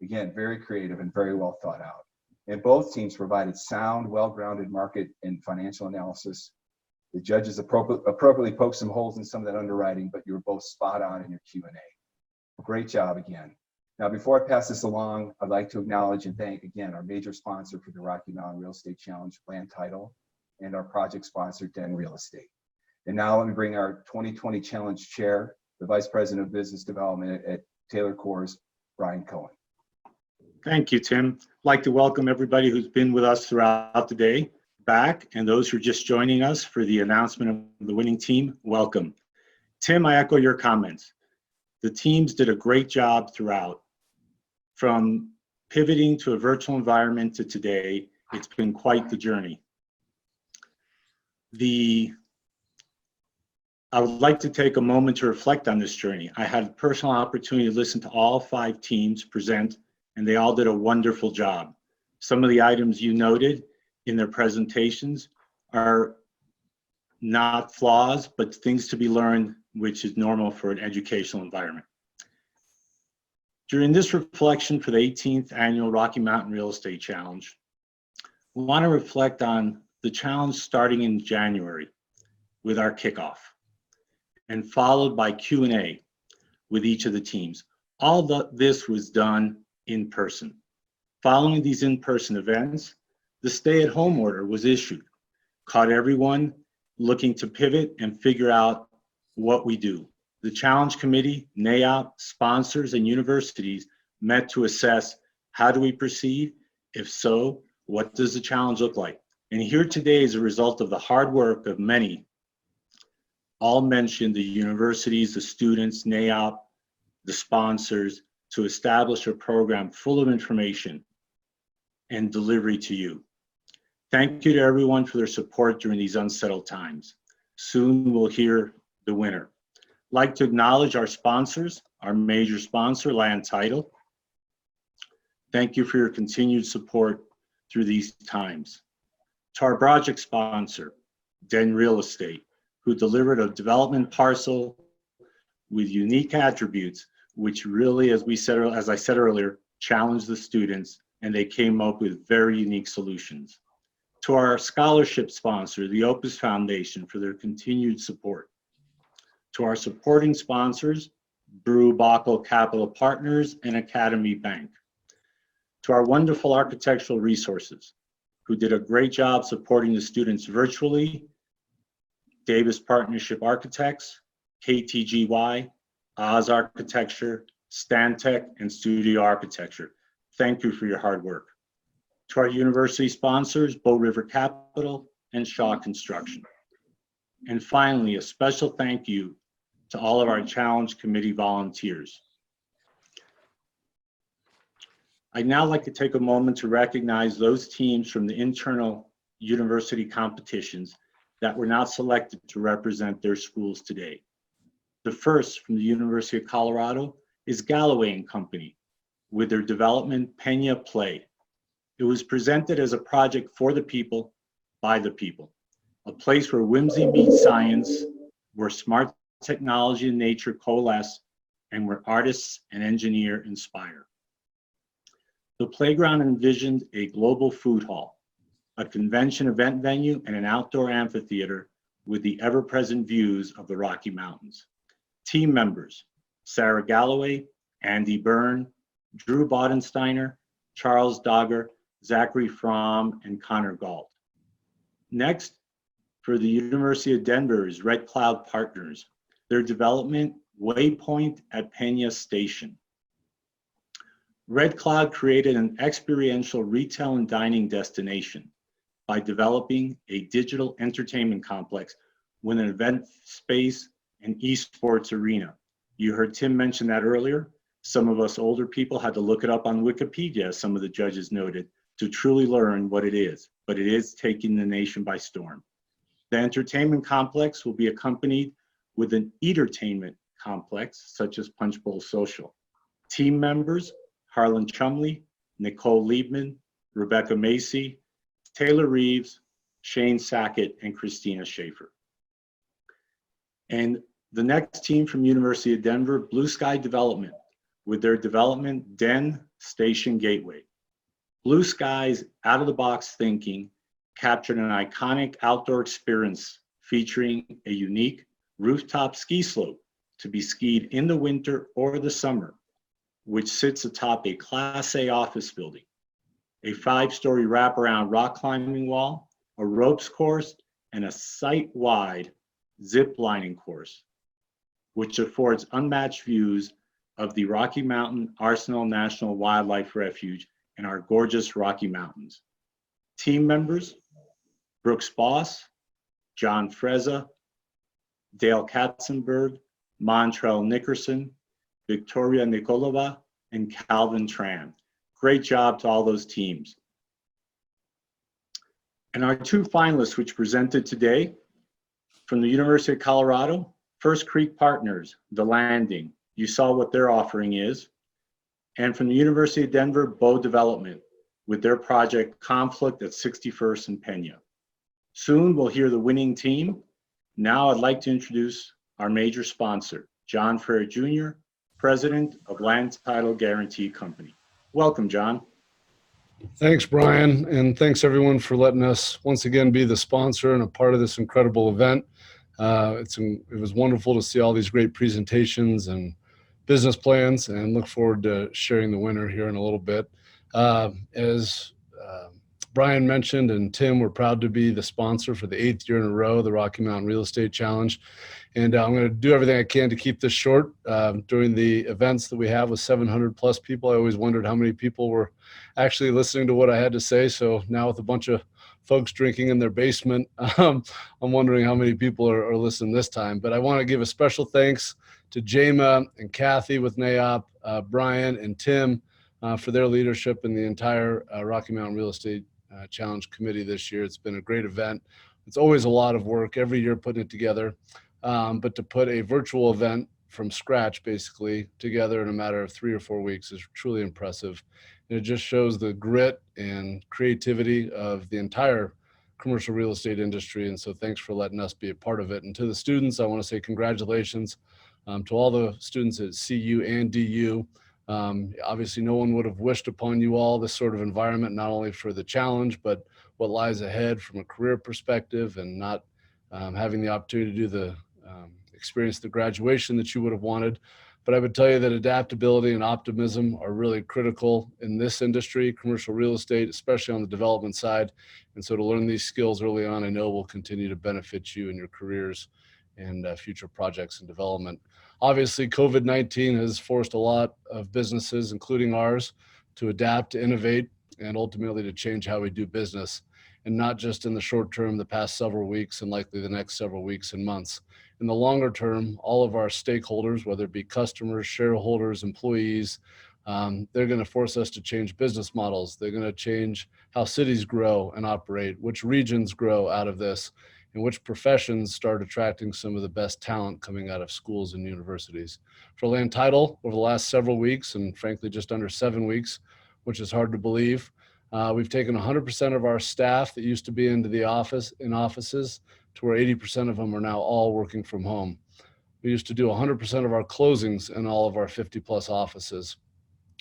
Again, very creative and very well thought out. And both teams provided sound, well-grounded market and financial analysis. The judges appropriately poked some holes in some of that underwriting, but you were both spot on in your Q&A. Great job again. Now, before I pass this along, I'd like to acknowledge and thank again our major sponsor for the Rocky Mountain Real Estate Challenge, Land Title, and our project sponsor, Den Real Estate. And now let me bring our 2020 Challenge Chair, the Vice President of Business Development at Taylor Coors, Brian Cohen. Thank you, Tim. I'd like to welcome everybody who's been with us throughout the day back, and those who are just joining us for the announcement of the winning team, welcome. Tim, I echo your comments. The teams did a great job throughout. From pivoting to a virtual environment to today, it's been quite the journey. I would like to take a moment to reflect on this journey. I had a personal opportunity to listen to all 5 teams present, and they all did a wonderful job. Some of the items you noted in their presentations are not flaws, but things to be learned, which is normal for an educational environment. During this reflection for the 18th Annual Rocky Mountain Real Estate Challenge, we want to reflect on the challenge starting in January with our kickoff, and followed by Q&A with each of the teams. All this was done in person. Following these in-person events, the stay-at-home order was issued, caught everyone looking to pivot and figure out what we do. The Challenge Committee, NAIOP, sponsors, and universities met to assess how do we proceed? If so, what does the challenge look like? And here today is a result of the hard work of many. All mentioned the universities, the students, NAIOP, the sponsors, to establish a program full of information and delivery to you. Thank you to everyone for their support during these unsettled times. Soon we'll hear the winner. I'd like to acknowledge our sponsors, our major sponsor, Land Title. Thank you for your continued support through these times. To our project sponsor, Den Real Estate, who delivered a development parcel with unique attributes, which really, as I said earlier, challenged the students, and they came up with very unique solutions. To our scholarship sponsor, the Opus Foundation, for their continued support. To our supporting sponsors, Brew Bockel Capital Partners and Academy Bank. To our wonderful architectural resources, who did a great job supporting the students virtually, Davis Partnership Architects, KTGY, Oz Architecture, Stantec, and Studio Architecture. Thank you for your hard work. To our university sponsors, Bow River Capital and Shaw Construction. And finally, a special thank you to all of our Challenge Committee volunteers. I'd now like to take a moment to recognize those teams from the internal university competitions that were not selected to represent their schools today. The first, from the University of Colorado, is Galloway & Company with their development Peña Blvd. It was presented as a project for the people, by the people, a place where whimsy meets science, where smart technology and nature coalesce, and where artists and engineer inspire. The playground envisioned a global food hall, a convention event venue, and an outdoor amphitheater with the ever-present views of the Rocky Mountains. Team members, Sarah Galloway, Andy Byrne, Drew Bodensteiner, Charles Dogger, Zachary Fromm, and Connor Galt. Next, for the University of Denver is Red Cloud Partners, their development Waypoint at Peña Station. Red Cloud created an experiential retail and dining destination by developing a digital entertainment complex with an event space and esports arena. You heard Tim mention that earlier. Some of us older people had to look it up on Wikipedia, as some of the judges noted, to truly learn what it is, but it is taking the nation by storm. The entertainment complex will be accompanied with an entertainment complex, such as Punch Bowl Social. Team members, Harlan Chumley, Nicole Liebman, Rebecca Macy, Taylor Reeves, Shane Sackett, and Christina Schaefer. And The next team from University of Denver, Blue Sky Development, with their development Den Station Gateway. Blue Sky's out-of-the-box thinking captured an iconic outdoor experience featuring a unique rooftop ski slope to be skied in the winter or the summer, which sits atop a Class A office building, a 5-story wraparound rock climbing wall, a ropes course, and a site-wide zip lining course, which affords unmatched views of the Rocky Mountain Arsenal National Wildlife Refuge and our gorgeous Rocky Mountains. Team members, Brooks Boss, John Frezza, Dale Katzenberg, Montrell Nickerson, Victoria Nikolova, and Calvin Tran. Great job to all those teams. And our 2 finalists, which presented today, from the University of Colorado, First Creek Partners, The Landing. You saw what their offering is. And from the University of Denver, Bow Development, with their project Conflux at 61st and Peña. Soon we'll hear the winning team. Now I'd like to introduce our major sponsor, John Frere Jr., President of Land Title Guarantee Company. Welcome, John. Thanks, Brian, and thanks everyone for letting us once again be the sponsor and a part of this incredible event. It was wonderful to see all these great presentations and business plans, and look forward to sharing the winner here in a little bit. As Brian mentioned, and Tim, we're proud to be the sponsor for the 8th year in a row, the Rocky Mountain Real Estate Challenge. And I'm going to do everything I can to keep this short. During the events that we have with 700 plus people, I always wondered how many people were actually listening to what I had to say. So now with a bunch of folks drinking in their basement, I'm wondering how many people are listening this time. But I want to give a special thanks to Jema and Kathy with NAIOP, Brian and Tim for their leadership in the entire Rocky Mountain Real Estate Challenge Committee this year. It's been a great event. It's always a lot of work every year putting it together, but to put a virtual event from scratch basically together in a matter of 3 or 4 weeks is truly impressive. And it just shows the grit and creativity of the entire commercial real estate industry. And so thanks for letting us be a part of it. And to the students, I want to say congratulations to all the students at CU and DU. Obviously, no one would have wished upon you all this sort of environment, not only for the challenge, but what lies ahead from a career perspective, and not having the opportunity to do the experience the graduation that you would have wanted. But I would tell you that adaptability and optimism are really critical in this industry, commercial real estate, especially on the development side. And so to learn these skills early on, I know will continue to benefit you in your careers and future projects and development. Obviously, COVID-19 has forced a lot of businesses, including ours, to adapt, to innovate, and ultimately to change how we do business. And not just in the short term, the past several weeks, and likely the next several weeks and months. In the longer term, all of our stakeholders, whether it be customers, shareholders, employees, they're going to force us to change business models. They're going to change how cities grow and operate, which regions grow out of this, and which professions start attracting some of the best talent coming out of schools and universities. For Land Title, over the last several weeks, and frankly just under 7 weeks, which is hard to believe, we've taken 100% of our staff that used to be in offices to where 80% of them are now all working from home. We used to do 100% of our closings in all of our 50 plus offices.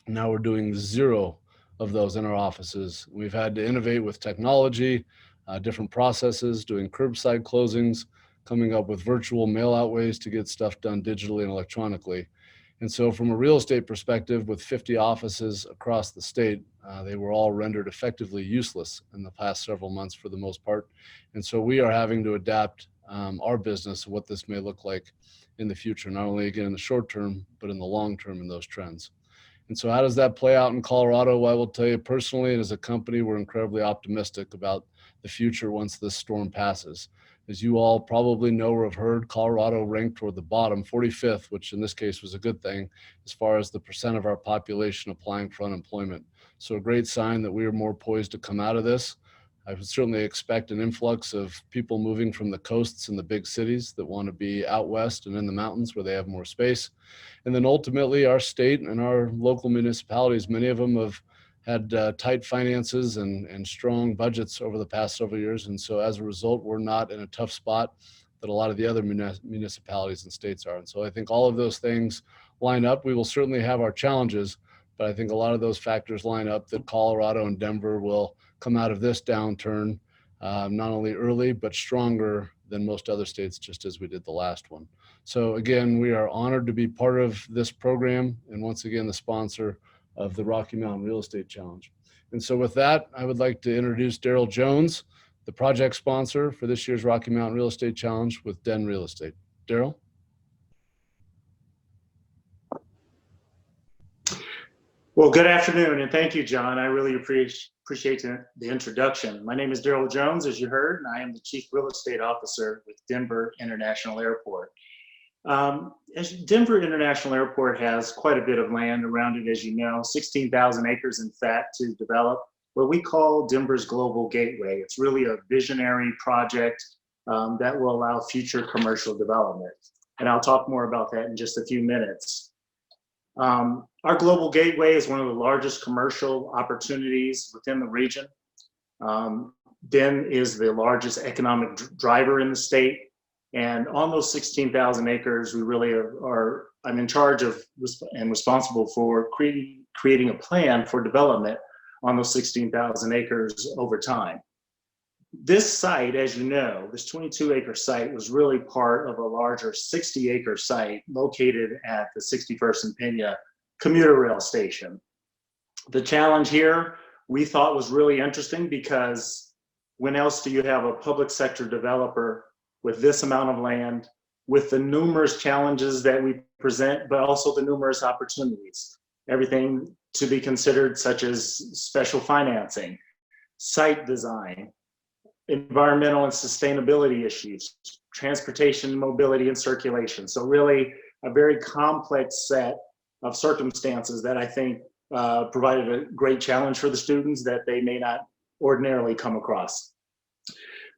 Now we're doing 0 of those in our offices. We've had to innovate with technology, different processes, doing curbside closings, coming up with virtual mail out ways to get stuff done digitally and electronically. And so from a real estate perspective, with 50 offices across the state, they were all rendered effectively useless in the past several months for the most part. And so we are having to adapt our business, what this may look like in the future, not only again in the short term, but in the long term in those trends. And so how does that play out in Colorado? Well, I will tell you personally, and as a company, we're incredibly optimistic about the future once this storm passes. As you all probably know or have heard, Colorado ranked toward the bottom, 45th, which in this case was a good thing, as far as the percent of our population applying for unemployment. So a great sign that we are more poised to come out of this. I would certainly expect an influx of people moving from the coasts and the big cities that want to be out west and in the mountains where they have more space. And then ultimately our state and our local municipalities, many of them have had tight finances and strong budgets over the past several years. And so as a result, we're not in a tough spot that a lot of the other municipalities and states are. And so I think all of those things line up. We will certainly have our challenges, but I think a lot of those factors line up that Colorado and Denver will come out of this downturn not only early, but stronger than most other states, just as we did the last one. So again, we are honored to be part of this program, and once again, the sponsor of the Rocky Mountain Real Estate Challenge. And so with that, I would like to introduce Daryl Jones, the project sponsor for this year's Rocky Mountain Real Estate Challenge with Den Real Estate. Daryl? Well, good afternoon, and thank you, John. I really appreciate the introduction. My name is Daryl Jones, as you heard, and I am the Chief Real Estate Officer with Denver International Airport. Denver International Airport has quite a bit of land around it, as you know, 16,000 acres, in fact, to develop what we call Denver's Global Gateway. It's really a visionary project that will allow future commercial development. And I'll talk more about that in just a few minutes. Our Global Gateway is one of the largest commercial opportunities within the region. Den is the largest economic driver in the state. And on those 16,000 acres, we really I'm in charge of and responsible for creating a plan for development on those 16,000 acres over time. This site, as you know, this 22-acre site was really part of a larger 60-acre site located at the 61st and Peña commuter rail station. The challenge here we thought was really interesting because when else do you have a public sector developer with this amount of land, with the numerous challenges that we present, but also the numerous opportunities, everything to be considered, such as special financing, site design, environmental and sustainability issues, transportation, mobility, and circulation. So really a very complex set of circumstances that I think provided a great challenge for the students that they may not ordinarily come across.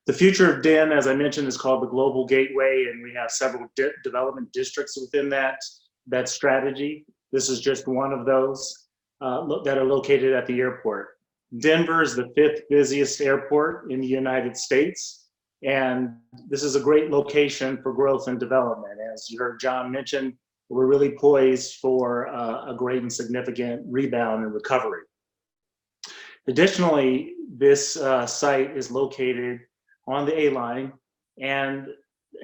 The future of Den, as I mentioned, is called the Global Gateway, and we have several development districts within that strategy. This is just one of those that are located at the airport. Denver is the 5th busiest airport in the United States, and this is a great location for growth and development. As you heard John mention, we're really poised for a great and significant rebound and recovery. Additionally, this site is located on the A-line, and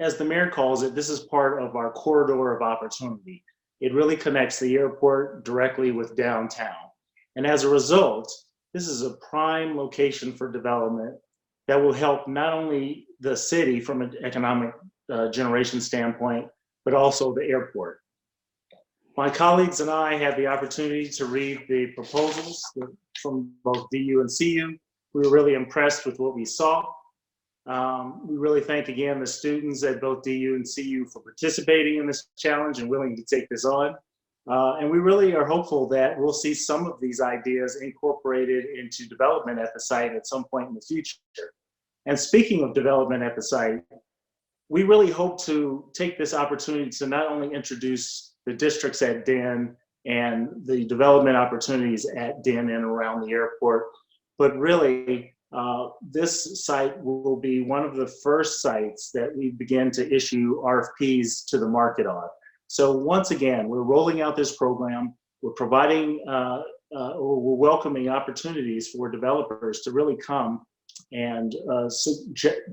as the mayor calls it, this is part of our corridor of opportunity. It really connects the airport directly with downtown. And as a result, this is a prime location for development that will help not only the city from an economic generation standpoint, but also the airport. My colleagues and I had the opportunity to read the proposals from both DU and CU. We were really impressed with what we saw. We really thank again the students at both DU and CU for participating in this challenge and willing to take this on. And we really are hopeful that we'll see some of these ideas incorporated into development at the site at some point in the future. And speaking of development at the site, we really hope to take this opportunity to not only introduce the districts at Den and the development opportunities at Den and around the airport, but really this site will be one of the first sites that we begin to issue RFPs to the market on. So once again, we're rolling out this program. We're providing, we're welcoming opportunities for developers to really come and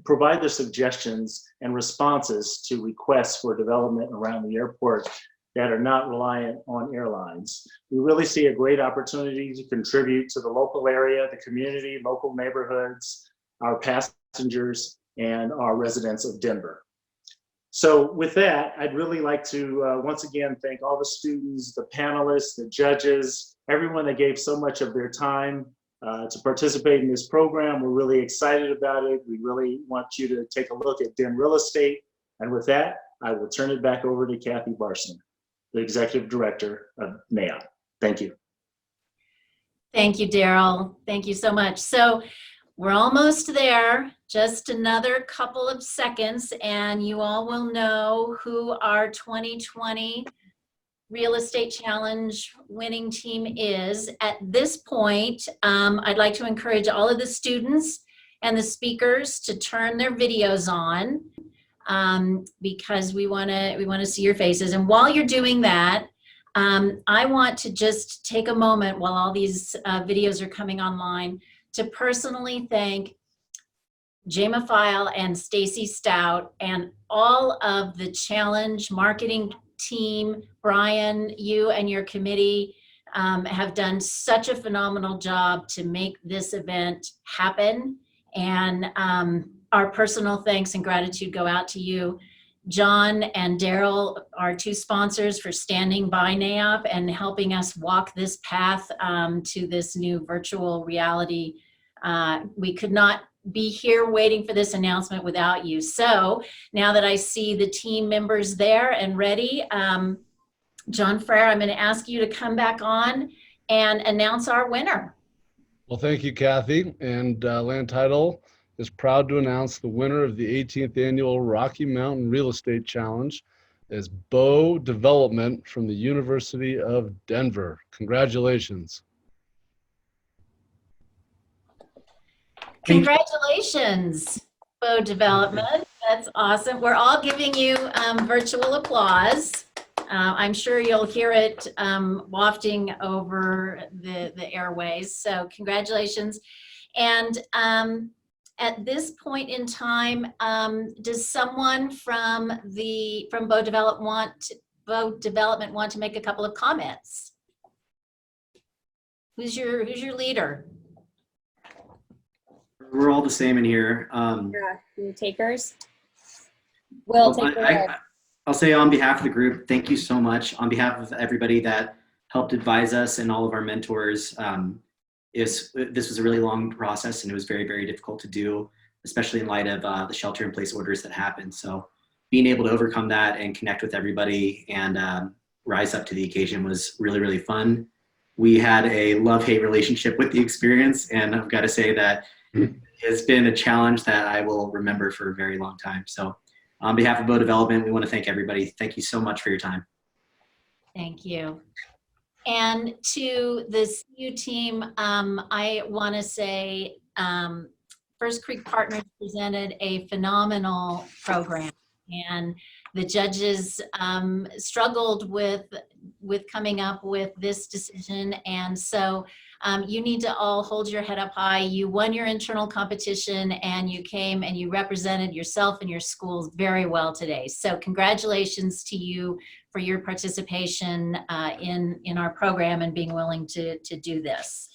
provide their suggestions and responses to requests for development around the airport that are not reliant on airlines. We really see a great opportunity to contribute to the local area, the community, local neighborhoods, our passengers, and our residents of Denver. So with that, I'd really like to once again thank all the students, the panelists, the judges, everyone that gave so much of their time to participate in this program. We're really excited about it. We really want you to take a look at Den Real Estate. And with that, I will turn it back over to Kathy Barson, the Executive Director of NAIOP. Thank you. Thank you, Daryl. Thank you so much. So we're almost there, just another couple of seconds, and you all will know who our 2020 Real Estate Challenge winning team is. At this point, I'd like to encourage all of the students and the speakers to turn their videos on. because we want to see your faces. And while you're doing that, I want to just take a moment while all these videos are coming online to personally thank Jama File and Stacy Stout and all of the Challenge marketing team. Brian, you and your committee have done such a phenomenal job to make this event happen. And our personal thanks and gratitude go out to you. John and Daryl, our two sponsors, for standing by NAIOP and helping us walk this path to this new virtual reality. We could not be here waiting for this announcement without you. So now that I see the team members there and ready, John Frere, I'm going to ask you to come back on and announce our winner. Well, thank you, Kathy. And Land Title is proud to announce the winner of the 18th annual Rocky Mountain Real Estate Challenge is Bow Development from the University of Denver. Congratulations. Congratulations, Bow Development. That's awesome. We're all giving you virtual applause. I'm sure you'll hear it wafting over the airways. So congratulations. And at this point in time, does someone from Bow Development want to make a couple of comments? Who's your leader? We're all the same in here. Yeah, the takers. We'll take it. I'll say on behalf of the group, thank you so much. On behalf of everybody that helped advise us and all of our mentors, this was a really long process and it was very, very difficult to do, especially in light of the shelter-in-place orders that happened. So being able to overcome that and connect with everybody and rise up to the occasion was really, really fun. We had a love-hate relationship with the experience, and I've got to say that it's been a challenge that I will remember for a very long time. So on behalf of Bow Development, we want to thank everybody. Thank you so much for your time. Thank you. And to the CU team, I want to say First Creek Partners presented a phenomenal program, and the judges struggled with coming up with this decision. And so you need to all hold your head up high. You won your internal competition and you came and you represented yourself and your schools very well today. So congratulations to you for your participation in our program and being willing to do this.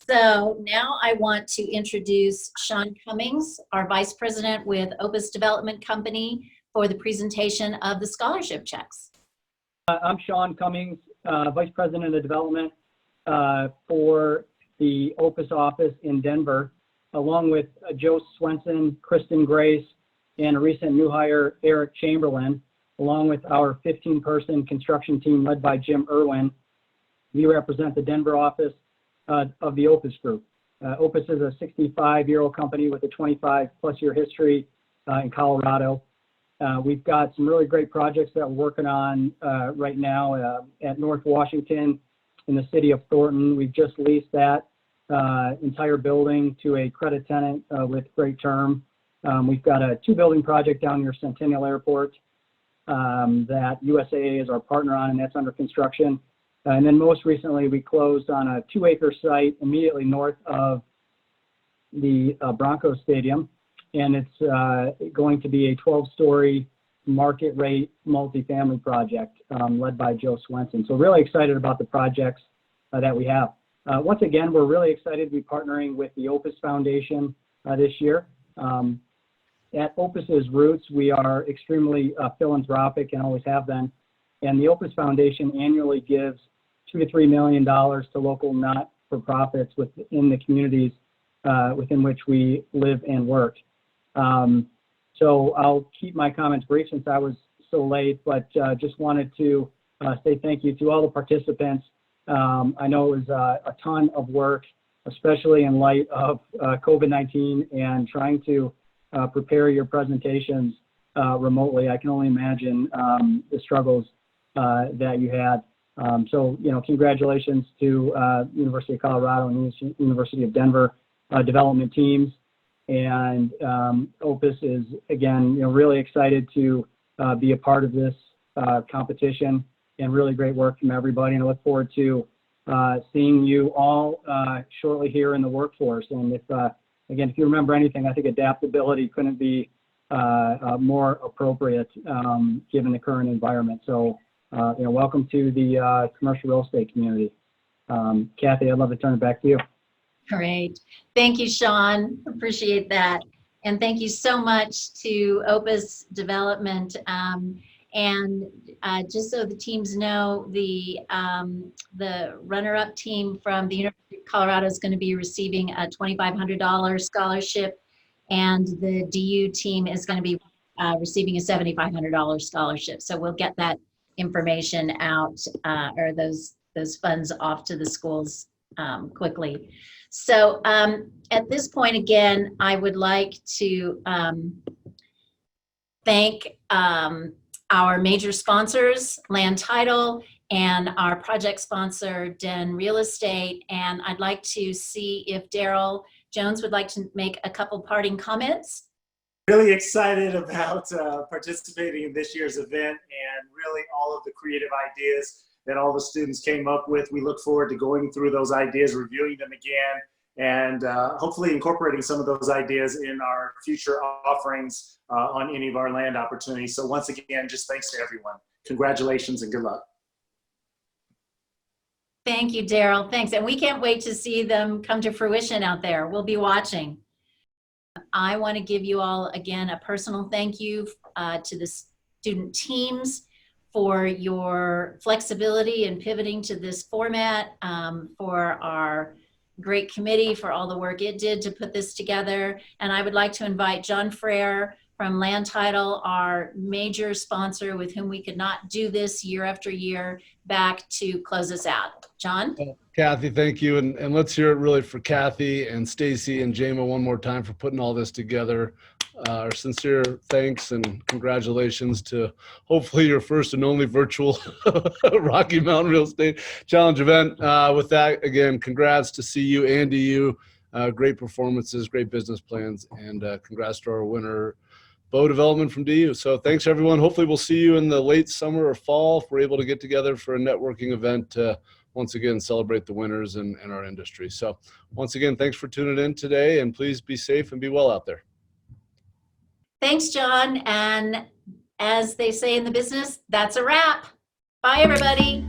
So now I want to introduce Sean Cummings, our Vice President with Opus Development Company, for the presentation of the scholarship checks. I'm Sean Cummings, Vice President of Development for the Opus office in Denver, along with Joe Swenson, Kristen Grace, and a recent new hire, Eric Chamberlain, along with our 15-person construction team led by Jim Irwin. We represent the Denver office of the Opus Group. Opus is a 65-year-old company with a 25-plus year history in Colorado. We've got some really great projects that we're working on right now at North Washington in the city of Thornton. We've just leased that entire building to a credit tenant with great term. We've got a 2-building project down near Centennial Airport that USAA is our partner on, and that's under construction. And then most recently, we closed on a 2-acre site immediately north of the Broncos Stadium. And it's going to be a 12-story market rate multifamily project led by Joe Swenson. So really excited about the projects that we have. Once again, we're really excited to be partnering with the Opus Foundation this year. At Opus's roots, we are extremely philanthropic and always have been. And the Opus Foundation annually gives $2 to $3 million to local not-for-profits within the communities within which we live and work. So I'll keep my comments brief since I was so late, but just wanted to say thank you to all the participants. I know it was a ton of work, especially in light of COVID-19 and trying to prepare your presentations remotely. I can only imagine the struggles that you had. So, congratulations to University of Colorado and University of Denver development teams. And Opus is, again, really excited to be a part of this competition, and really great work from everybody. And I look forward to seeing you all shortly here in the workforce. And if you remember anything, I think adaptability couldn't be more appropriate given the current environment. So, welcome to the commercial real estate community. Kathy, I'd love to turn it back to you. Great. Thank you, Sean. Appreciate that. And thank you so much to Opus Development. And just so the teams know, the runner-up team from the University of Colorado is going to be receiving a $2,500 scholarship, and the DU team is going to be receiving a $7,500 scholarship. So we'll get that information out, or those funds off to the schools quickly. So at this point, again, I would like to thank our major sponsors, Land Title, and our project sponsor, Den Real Estate. And I'd like to see if Daryl Jones would like to make a couple parting comments. Really excited about participating in this year's event, and really all of the creative ideas that all the students came up with. We look forward to going through those ideas, reviewing them again, and hopefully incorporating some of those ideas in our future offerings on any of our land opportunities. So once again, just thanks to everyone. Congratulations and good luck. Thank you, Daryl. Thanks. And we can't wait to see them come to fruition out there. We'll be watching. I want to give you all, again, a personal thank you to the student teams for your flexibility in pivoting to this format, for our great committee for all the work it did to put this together. And I would like to invite John Frere from Land Title, our major sponsor with whom we could not do this year after year, back to close us out. John? Kathy, thank you. And let's hear it really for Kathy and Stacy and Jama one more time for putting all this together. Our sincere thanks and congratulations to hopefully your first and only virtual Rocky Mountain Real Estate Challenge event. With that, again, congrats to CU and DU. Great performances, great business plans, and congrats to our winner, Bow Development from DU. So thanks, everyone. Hopefully we'll see you in the late summer or fall if we're able to get together for a networking event to once again celebrate the winners in our industry. So once again, thanks for tuning in today, and please be safe and be well out there. Thanks, John. And as they say in the business, that's a wrap. Bye, everybody.